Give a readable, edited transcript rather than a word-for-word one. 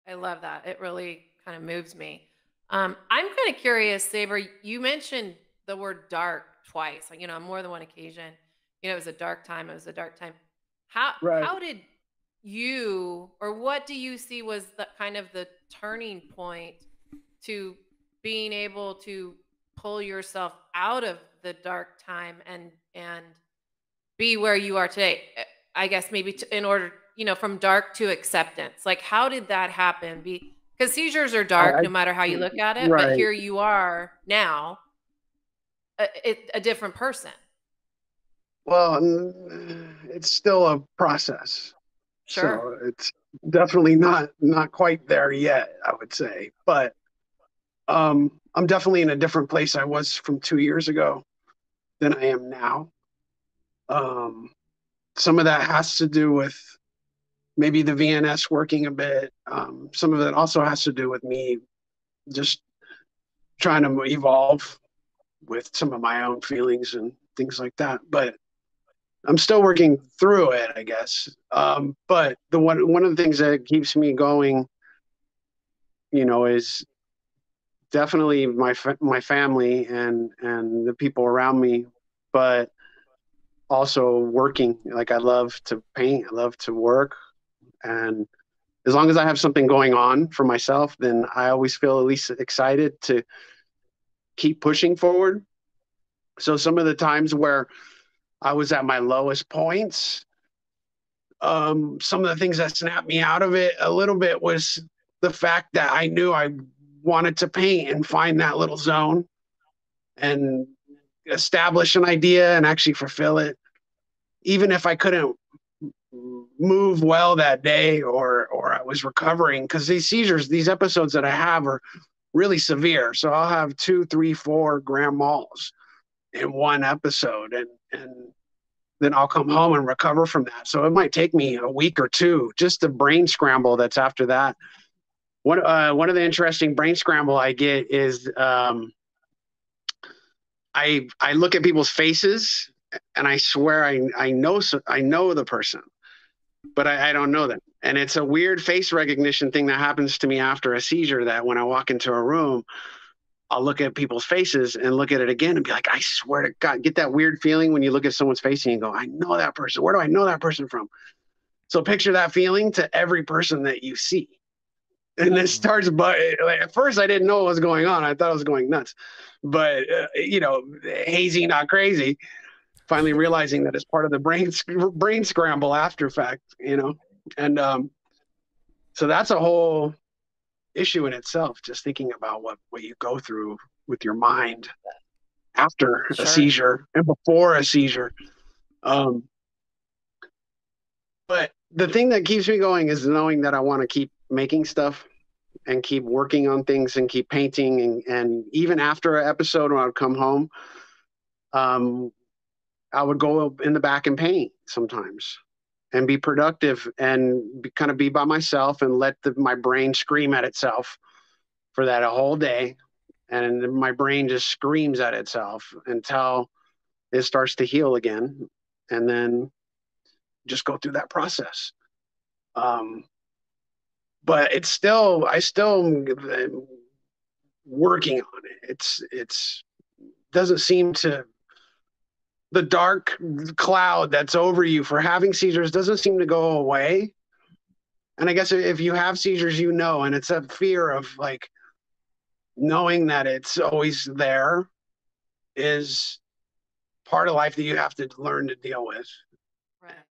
I love that. It really kind of moves me. I'm kind of curious, Saber. You mentioned the word dark twice, like, on more than one occasion. It was a dark time. It was a dark time. Right. How did you, or what do you see was the kind of the turning point to being able to pull yourself out of the dark time and be where you are today? I guess maybe in order, from dark to acceptance. Like, how did that happen? Because seizures are dark I no matter how you look at it, but right. here you are now, a different person. Well, it's still a process. Sure. So it's definitely not quite there yet, I would say. But I'm definitely in a different place I was from 2 years ago than I am now. Um, some of that has to do with maybe the VNS working a bit. Some of it also has to do with me just trying to evolve with some of my own feelings and things like that. But I'm still working through it, I guess. But the one of the things that keeps me going, is definitely my family and the people around me, but also working. Like, I love to paint, I love to work, and as long as I have something going on for myself, then I always feel at least excited to keep pushing forward. So some of the times where I was at my lowest points, some of the things that snapped me out of it a little bit was the fact that I knew I wanted to paint and find that little zone and establish an idea and actually fulfill it, even if I couldn't move well that day or I was recovering, because these seizures, these episodes that I have are really severe. So I'll have 2, 3, 4 grand malls in one episode, and then I'll come home and recover from that. So it might take me a week or two, just the brain scramble that's after that. One of the interesting brain scramble I get is I look at people's faces and I swear I know the person, but I don't know them. And it's a weird face recognition thing that happens to me after a seizure, that when I walk into a room, I'll look at people's faces and look at it again and be like, I swear to God, get that weird feeling when you look at someone's face and you go, I know that person. Where do I know that person from? So picture that feeling to every person that you see. And this starts, but like, at first I didn't know what was going on. I thought I was going nuts, but hazy, not crazy. Finally realizing that it's part of the brain scramble after fact, and so that's a whole issue in itself. Just thinking about what you go through with your mind after a Sure. seizure and before a seizure. Um, but the thing that keeps me going is knowing that I want to keep making stuff and keep working on things and keep painting. And even after an episode, when I would come home, um, I would go in the back and paint sometimes and be productive and kind of be by myself and let my brain scream at itself for that a whole day. And my brain just screams at itself until it starts to heal again. And then just go through that process. Um, but I still am working on it. It's doesn't seem to, the dark cloud that's over you for having seizures doesn't seem to go away. And I guess if you have seizures, and it's a fear of like knowing that it's always there is part of life that you have to learn to deal with. Right.